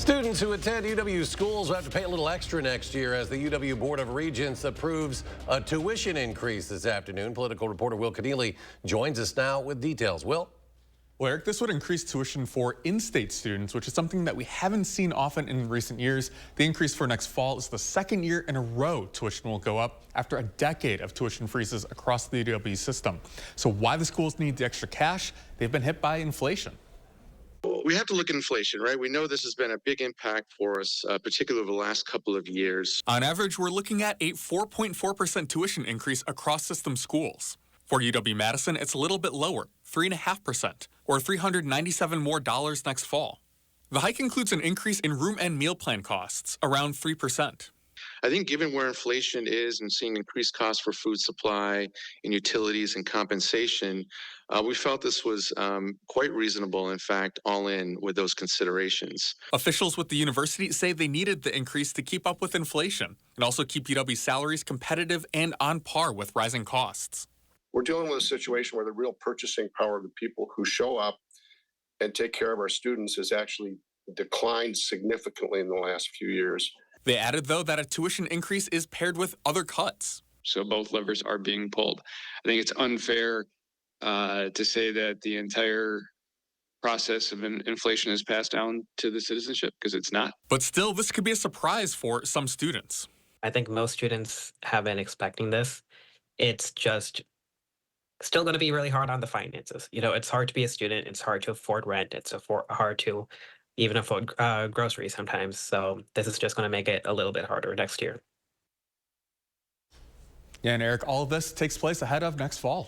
Students who attend UW schools will have to pay a little extra next year as the UW Board of Regents approves a tuition increase this afternoon. Political reporter Will Keneally joins us now with details. Will? Well, Eric, this would increase tuition for in-state students, which is something that we haven't seen often in recent years. The increase for next fall is the second year in a row tuition will go up after a decade of tuition freezes across the UW system. So why the schools need the extra cash? They've been hit by inflation. We have to look at inflation, right? We know this has been a big impact for us, particularly over the last couple of years. On average, we're looking at a 4.4% tuition increase across system schools. For UW-Madison, it's a little bit lower, 3.5%, or $397 more next fall. The hike includes an increase in room and meal plan costs, around 3%. I think given where inflation is and seeing increased costs for food supply and utilities and compensation, we felt this was quite reasonable, in fact, all in with those considerations. Officials with the university say they needed the increase to keep up with inflation and also keep UW salaries competitive and on par with rising costs. We're dealing with a situation where the real purchasing power of the people who show up and take care of our students has actually declined significantly in the last few years. They added, though, that a tuition increase is paired with other cuts. So both levers are being pulled. I think it's unfair to say that the entire process of inflation is passed down to the citizenship, because it's not. But still, this could be a surprise for some students. I think most students have been expecting this. It's just still going to be really hard on the finances. You know, it's hard to be a student. It's hard to afford rent. It's hard to even afford groceries sometimes. So this is just going to make it a little bit harder next year. Yeah, and Eric, all of this takes place ahead of next fall.